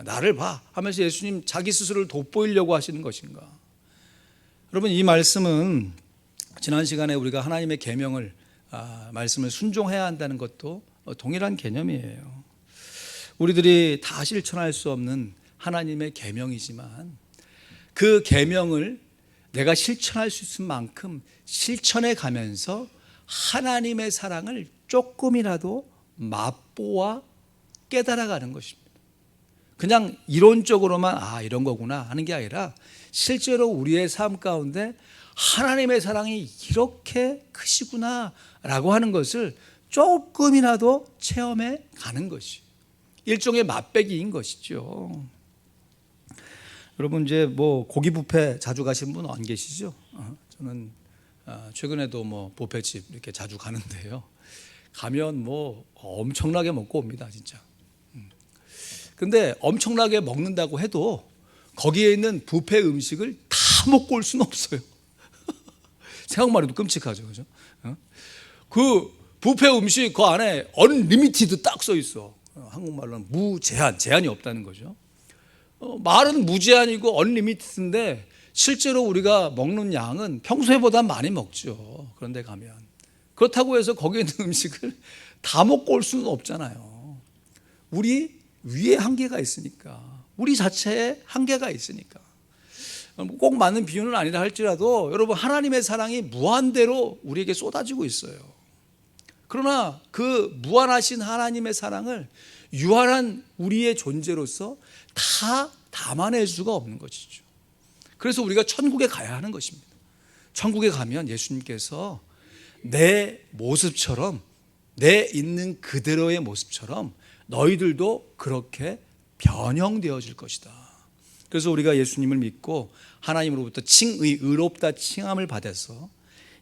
Speaker 1: 나를 봐 하면서 예수님 자기 스스로를 돋보이려고 하시는 것인가? 여러분, 이 말씀은 지난 시간에 우리가 하나님의 계명을 말씀을 순종해야 한다는 것도 동일한 개념이에요. 우리들이 다 실천할 수 없는 하나님의 계명이지만 그 계명을 내가 실천할 수 있을 만큼 실천해 가면서 하나님의 사랑을 조금이라도 맛보아 깨달아가는 것입니다. 그냥 이론적으로만 이런 거구나 하는 게 아니라 실제로 우리의 삶 가운데 하나님의 사랑이 이렇게 크시구나 라고 하는 것을 조금이라도 체험해 가는 것이 일종의 맛배기인 것이죠. 여러분, 이제 뭐 고기 뷔페 자주 가신 분 안 계시죠? 저는 최근에도 뭐 뷔페집 이렇게 자주 가는데요. 가면 뭐 엄청나게 먹고 옵니다, 진짜. 근데 엄청나게 먹는다고 해도 거기에 있는 뷔페 음식을 다 먹고 올 수는 없어요. 생각만 해도 끔찍하죠, 그죠? 그 뷔페 음식 그 안에 언리미티드 딱 써 있어. 한국말로는 무제한, 제한이 없다는 거죠. 말은 무제한이고 언리미티드인데 실제로 우리가 먹는 양은 평소에보다 많이 먹죠. 그런데 가면 그렇다고 해서 거기에 있는 음식을 다 먹고 올 수는 없잖아요. 우리 위에 한계가 있으니까, 우리 자체에 한계가 있으니까. 꼭 맞는 비유는 아니라 할지라도 여러분, 하나님의 사랑이 무한대로 우리에게 쏟아지고 있어요. 그러나 그 무한하신 하나님의 사랑을 유한한 우리의 존재로서 다 담아낼 수가 없는 것이죠. 그래서 우리가 천국에 가야 하는 것입니다. 천국에 가면 예수님께서 내 모습처럼, 내 있는 그대로의 모습처럼 너희들도 그렇게 변형되어질 것이다. 그래서 우리가 예수님을 믿고 하나님으로부터 의롭다 칭함을 받아서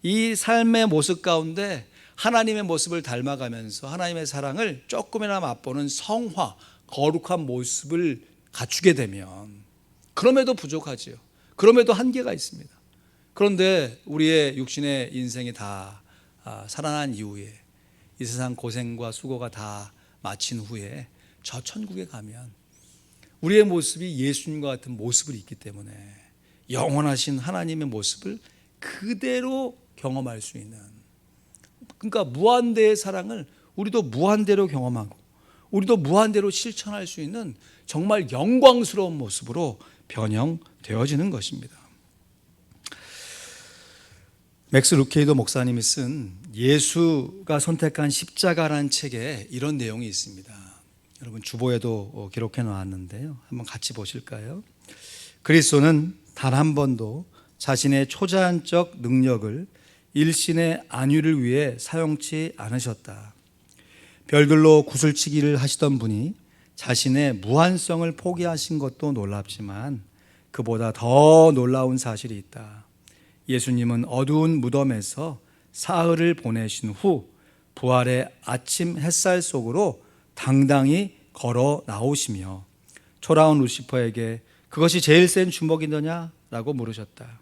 Speaker 1: 이 삶의 모습 가운데 하나님의 모습을 닮아가면서 하나님의 사랑을 조금이나 맛보는 성화, 거룩한 모습을 갖추게 되면 그럼에도 부족하지요. 그럼에도 한계가 있습니다. 그런데 우리의 육신의 인생이 다 살아난 이후에 이 세상 고생과 수고가 다 마친 후에 저 천국에 가면 우리의 모습이 예수님과 같은 모습을 있기 때문에 영원하신 하나님의 모습을 그대로 경험할 수 있는, 그러니까 무한대의 사랑을 우리도 무한대로 경험하고 우리도 무한대로 실천할 수 있는 정말 영광스러운 모습으로 변형되어지는 것입니다. 맥스 루케이도 목사님이 쓴 예수가 선택한 십자가라는 책에 이런 내용이 있습니다. 여러분, 주보에도 기록해 놓았는데요. 한번 같이 보실까요? 그리스도는 단 한 번도 자신의 초자연적 능력을 일신의 안위를 위해 사용치 않으셨다. 별들로 구슬치기를 하시던 분이 자신의 무한성을 포기하신 것도 놀랍지만 그보다 더 놀라운 사실이 있다. 예수님은 어두운 무덤에서 사흘을 보내신 후 부활의 아침 햇살 속으로 당당히 걸어 나오시며 초라한 루시퍼에게 그것이 제일 센 주먹이더냐? 라고 물으셨다.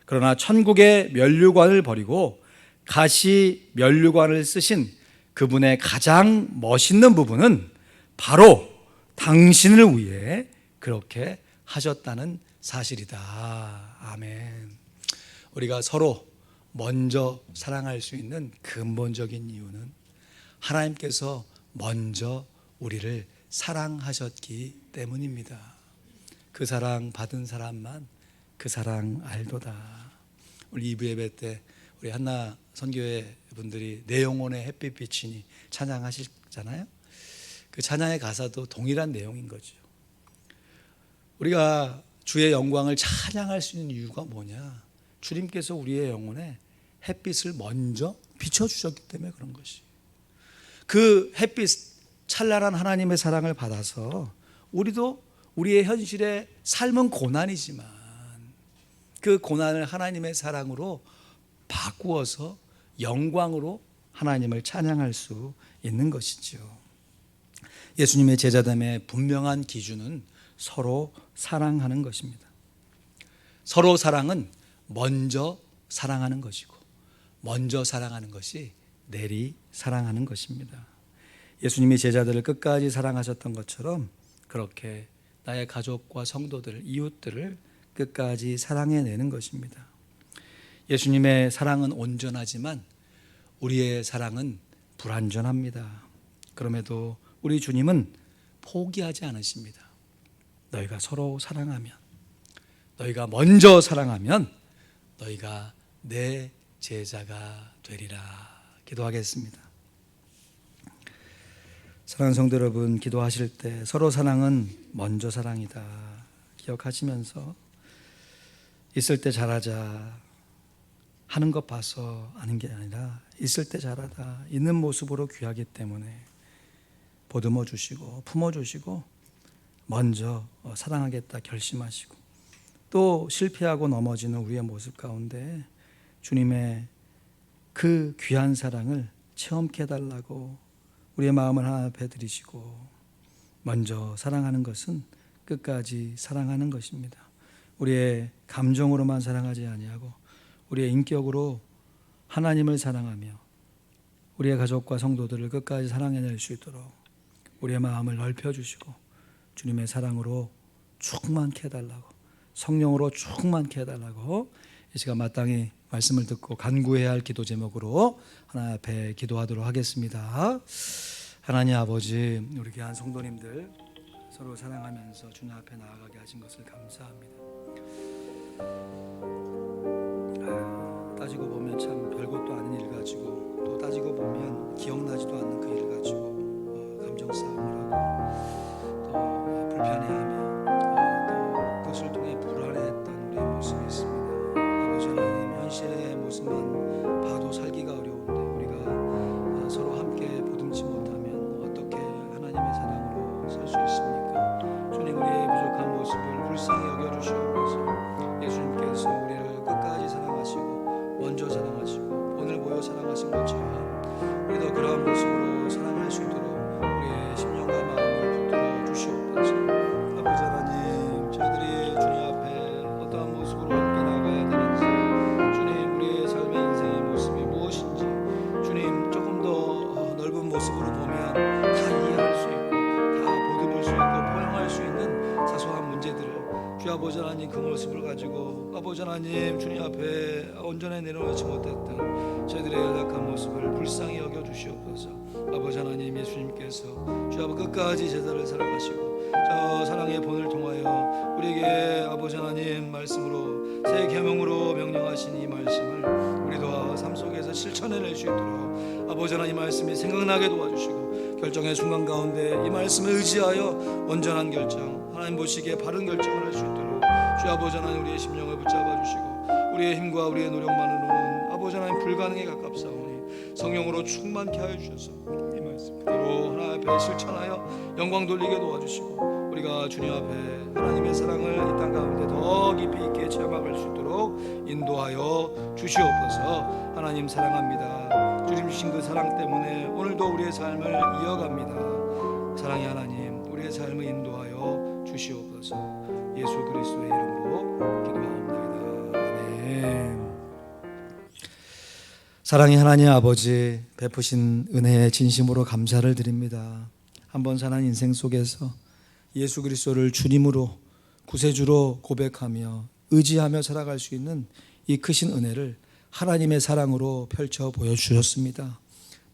Speaker 1: 그러나 천국의 면류관을 버리고 가시 면류관을 쓰신 그분의 가장 멋있는 부분은 바로 당신을 위해 그렇게 하셨다는 사실이다. 아멘. 우리가 서로 먼저 사랑할 수 있는 근본적인 이유는 하나님께서 먼저 우리를 사랑하셨기 때문입니다. 그 사랑 받은 사람만 그 사랑 알도다. 우리 2부 예배 때 우리 한나 선교회 분들이 내 영혼의 햇빛비치니 찬양하시잖아요. 그 찬양의 가사도 동일한 내용인 거죠. 우리가 주의 영광을 찬양할 수 있는 이유가 뭐냐? 주님께서 우리의 영혼에 햇빛을 먼저 비춰주셨기 때문에 그런 것이. 그 햇빛, 찬란한 하나님의 사랑을 받아서 우리도 우리의 현실의 삶은 고난이지만 그 고난을 하나님의 사랑으로 바꾸어서 영광으로 하나님을 찬양할 수 있는 것이죠. 예수님의 제자됨의 분명한 기준은 서로 사랑하는 것입니다. 서로 사랑은 먼저 사랑하는 것이고 먼저 사랑하는 것이 내리 사랑하는 것입니다. 예수님이 제자들을 끝까지 사랑하셨던 것처럼 그렇게 나의 가족과 성도들, 이웃들을 끝까지 사랑해내는 것입니다. 예수님의 사랑은 온전하지만 우리의 사랑은 불완전합니다. 그럼에도 우리 주님은 포기하지 않으십니다. 너희가 서로 사랑하면, 너희가 먼저 사랑하면 너희가 내 제자가 되리라. 기도하겠습니다. 사랑하는 성도 여러분, 기도하실 때 서로 사랑은 먼저 사랑이다 기억하시면서 있을 때 잘하자 하는 것 봐서 아는 게 아니라 있을 때 잘하다, 있는 모습으로 귀하기 때문에 보듬어 주시고 품어 주시고 먼저 사랑하겠다 결심하시고 또 실패하고 넘어지는 우리의 모습 가운데 주님의 그 귀한 사랑을 체험케 해달라고 우리의 마음을 하나 앞에 드리시고 먼저 사랑하는 것은 끝까지 사랑하는 것입니다. 우리의 감정으로만 사랑하지 아니하고 우리의 인격으로 하나님을 사랑하며 우리의 가족과 성도들을 끝까지 사랑해낼 수 있도록 우리의 마음을 넓혀주시고 주님의 사랑으로 충만케 해달라고, 성령으로 충만케 해달라고 이 시간 마땅히 말씀을 듣고 간구해야 할 기도 제목으로 하나님 앞에 기도하도록 하겠습니다. 하나님 아버지, 우리 귀한 성도님들 서로 사랑하면서 주님 앞에 나아가게 하신 것을 감사합니다. 따지고 보면 참 별것도 아닌 일 가지고 또 따지고 보면 기억나지도 않는 그 일을 가지고 감정 싸움을 하고 또 불편해하며 또 그것을 통해 불안해했던 우리의 모습이 있습니다. 아버지 하나님, 현실의 모습만 봐도 살기가 어려운데 우리가 서로 함께 보듬지 못하면 어떻게 하나님의 사랑으로 살 수 있습니까? 주님, 우리의 부족한 모습을 불쌍히 여겨주시옵소서. 예수님께서 우리를 끝까지 사랑하시고 먼저 사랑하시고 오늘 보여 사랑하신 것처럼 우리도 그러한 모습으로 사랑할 수 있도록 우리의 심령과 마음을 붙들어 주시옵소서. 아버지 하나님, 저희들이 주님 앞에 어떠한 모습으로 함께 나가야 되는지, 주님 우리의 삶의 인생의 모습이 무엇인지 주님 조금 더 넓은 모습으로 보면 다 이해할 수 있고 다 보듬을 수 있고 포용할 수 있는 사소한 문제들을 주 아버지 하나님 그 모습을 가지고 아버지 하나님 주님 앞에 온전히 내려놓지 못했던 저희들의 연약한 모습을 불쌍히 여겨주시옵소서. 아버지 하나님, 예수님께서 주 아버지 끝까지 제자를 사랑하시고 저 사랑의 본을 통하여 우리에게 아버지 하나님 말씀으로 새 계명으로 명령하신 이 말씀을 우리도 삶 속에서 실천해낼 수 있도록 아버지 하나님 말씀이 생각나게 도와주시고 결정의 순간 가운데 이 말씀을 의지하여 온전한 결정, 하나님 보시기에 바른 결정을 할 수 있도록 주 아버지 하나님 우리의 심령을 붙잡아 주시고 우리의 힘과 우리의 노력만으로는 아버지 하나님 불가능에 가깝사오니 성령으로 충만케 하여 주셔서 이 말씀 그대로 하나님 앞에 실천하여 영광 돌리게 도와주시고 우리가 주님 앞에 하나님의 사랑을 이 땅 가운데 더 깊이 있게 체험할 수 있도록 인도하여 주시옵소서. 하나님 사랑합니다. 주님 주신 그 사랑 때문에 오늘도 우리의 삶을 이어갑니다. 사랑의 하나님, 우리의 삶을 인도하여 주시옵소서. 예수 그리스도의 이름으로 기도합니다. 아멘. 사랑의 하나님 아버지, 베푸신 은혜에 진심으로 감사를 드립니다. 한번 사는 인생 속에서 예수 그리스도를 주님으로 구세주로 고백하며 의지하며 살아갈 수 있는 이 크신 은혜를 하나님의 사랑으로 펼쳐 보여주셨습니다.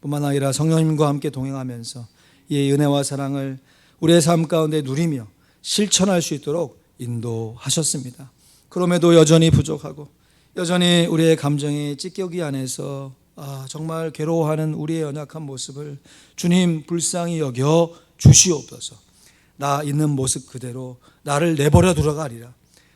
Speaker 1: 뿐만 아니라 성령님과 함께 동행하면서 이 은혜와 사랑을 우리의 삶 가운데 누리며 실천할 수 있도록 인도하셨습니다. 그럼에도 여전히 부족하고 여전히 우리의 감정이 찢겨기 안에서 정말 괴로워하는 우리의 연약한 모습을 주님 불쌍히 여겨 주시옵소서. 나 있는 모습 그대로 나를 내버려 두어가리라.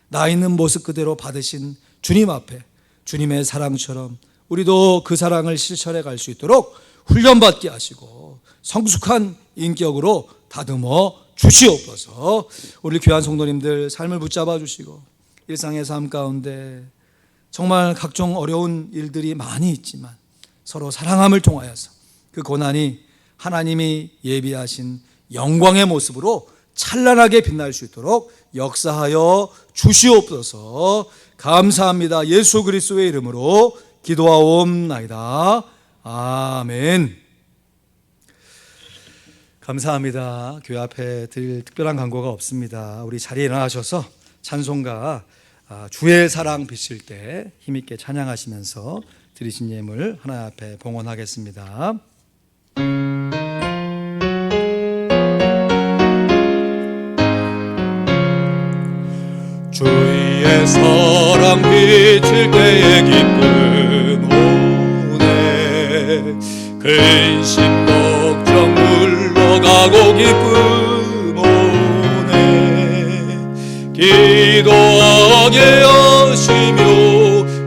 Speaker 1: 나 있는 모습 그대로 받으신 주님 앞에 주님의 사랑처럼 우리도 그 사랑을 실천해 갈 수 있도록 훈련받게 하시고 성숙한 인격으로 다듬어 주시옵소서. 우리 귀한 성도님들 삶을 붙잡아 주시고 일상의 삶 가운데 정말 각종 어려운 일들이 많이 있지만 서로 사랑함을 통하여서 그 고난이 하나님이 예비하신 영광의 모습으로 찬란하게 빛날 수 있도록 역사하여 주시옵소서. 감사합니다. 예수 그리스도의 이름으로 기도하옵나이다. 아멘. 감사합니다. 교회 앞에 드릴 특별한 광고가 없습니다. 우리 자리에 일어나셔서 찬송가 주의 사랑 비칠 때 힘있게 찬양하시면서 드리신 예물 하나님 앞에 봉헌하겠습니다. 주의 사랑 비칠 때의 기쁨 오네 근심 걱정 물러가고 기쁨 오네 기도하게 하시며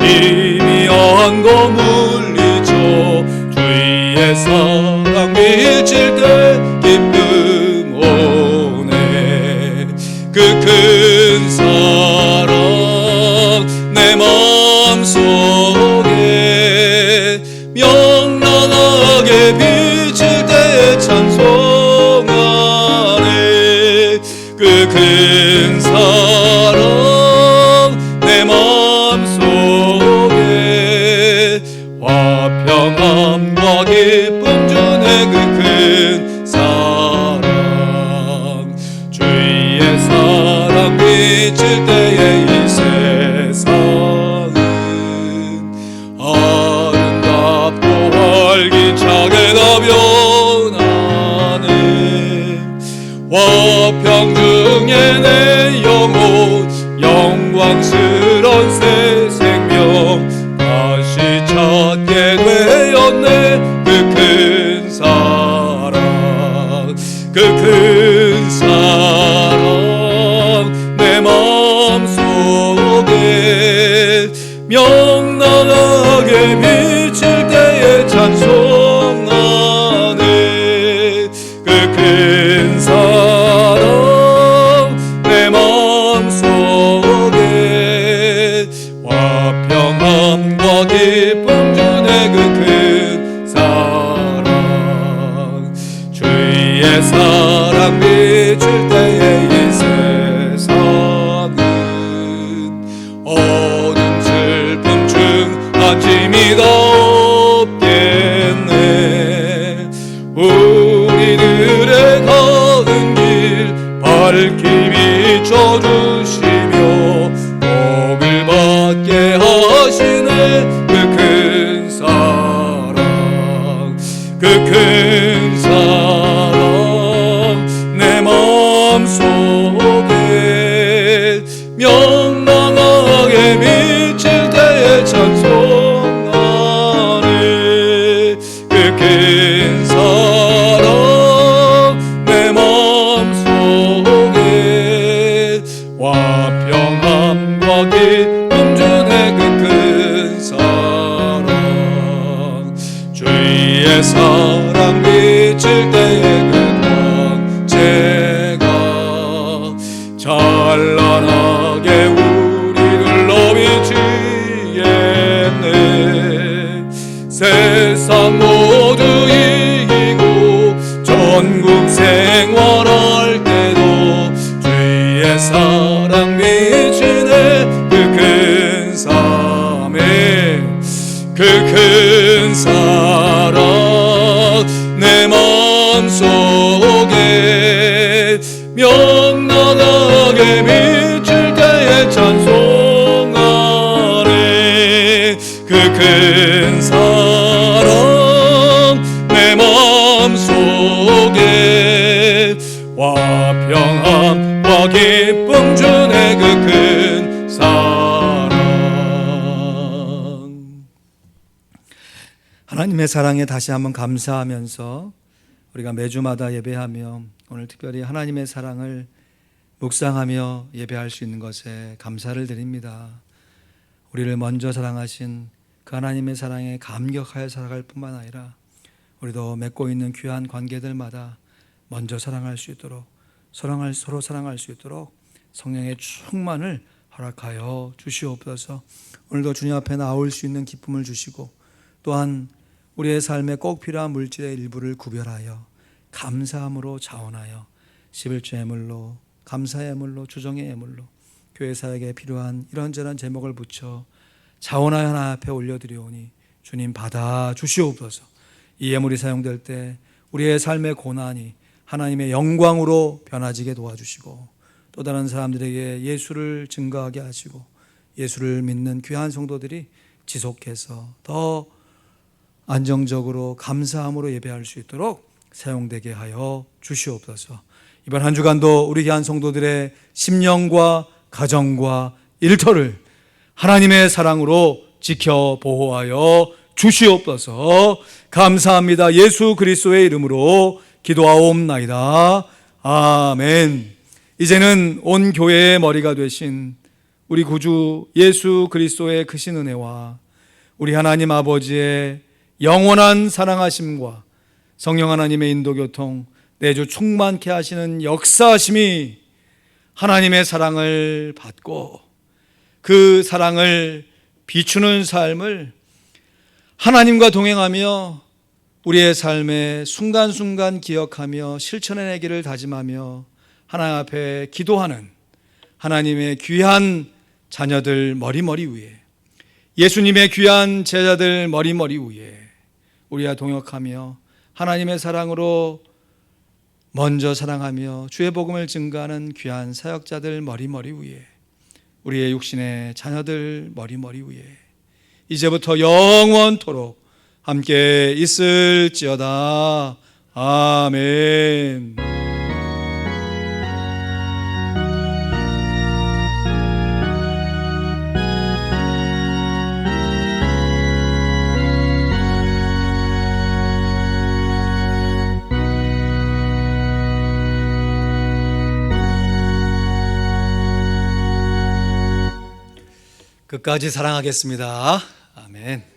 Speaker 1: 희미한 거 물리쳐 주의 사랑 비칠 때 기쁨 오네 그 큰 사랑 내 마음속에 명랑하게 비칠 때 찬송하네 그 큰 사랑 내 마음속에 화평함과 기쁨 주네 그 큰 사랑 주의 사랑 비칠 때의 이 세상은 아름답고 활기차게 다 변하네 화평 중에 내 영혼 영광스런 새 생명 다시 찾게 되었네 그 큰 사랑 그 큰 사랑 내 마음속에 명랑하게 비칠 때에 찬송하네 그 큰 사랑 내 마음속에 화평함과 기쁨 주네 그 큰 사랑 주의 사랑 비칠 때에 이 세상은 어둠 슬픔 중 아침이 덥겠네 우리들의 가는 길 밝히 비춰주시며 복을 받게 하시네 그 큰 사랑 그 큰 사랑 내 마음속에 명랑하게 비칠 때에 찬송하네 그 큰 사랑 내 마음속에 화평함과 기쁨 주네 그 큰 사랑 주의 사랑 비칠 때에 그 광채가 찬란하게 우리를 비치겠네 세상 모두 이기고 전국 생활할 때도 주의 사랑 비치네 그 큰 삶에 그 큰 사랑 내 마음속에 명랑하게 비칠 때에 찬송하네 그 큰 사랑 내 마음속에 화평함과 기쁨 주네 그 큰 사랑 하나님의 사랑에 다시 한번 감사하면서 우리가 매주마다 예배하며 오늘 특별히 하나님의 사랑을 묵상하며 예배할 수 있는 것에 감사를 드립니다. 우리를 먼저 사랑하신 그 하나님의 사랑에 감격하여 살아갈 뿐만 아니라 우리도 맺고 있는 귀한 관계들마다 먼저 사랑할 수 있도록 서로 사랑할 수 있도록 성령의 충만을 허락하여 주시옵소서. 오늘도 주님 앞에 나올 수 있는 기쁨을 주시고 또한 우리의 삶에 꼭 필요한 물질의 일부를 구별하여 감사함으로 자원하여 11조 예물로 감사의 예물로 주정의 예물로 교회사에게 필요한 이런저런 제목을 붙여 자원하여 하나님 앞에 올려드리오니 주님 받아 주시옵소서. 이 예물이 사용될 때 우리의 삶의 고난이 하나님의 영광으로 변화지게 도와주시고 또 다른 사람들에게 예수를 증거하게 하시고 예수를 믿는 귀한 성도들이 지속해서 더 안정적으로 감사함으로 예배할 수 있도록 사용되게 하여 주시옵소서. 이번 한 주간도 우리 귀한 성도들의 심령과 가정과 일터를 하나님의 사랑으로 지켜 보호하여 주시옵소서. 감사합니다. 예수 그리스도의 이름으로 기도하옵나이다. 아멘. 이제는 온 교회의 머리가 되신 우리 구주 예수 그리스도의 크신 은혜와 우리 하나님 아버지의 영원한 사랑하심과 성령 하나님의 인도교통 내주 충만케 하시는 역사하심이 하나님의 사랑을 받고 그 사랑을 비추는 삶을 하나님과 동행하며 우리의 삶에 순간순간 기억하며 실천해내기를 다짐하며 하나님 앞에 기도하는 하나님의 귀한 자녀들 머리머리 위에 예수님의 귀한 제자들 머리머리 위에 우리와 동역하며 하나님의 사랑으로 먼저 사랑하며 주의 복음을 증거하는 귀한 사역자들 머리머리 위에 우리의 육신의 자녀들 머리머리 위에 이제부터 영원토록 함께 있을지어다. 아멘. 끝까지 사랑하겠습니다. 아멘.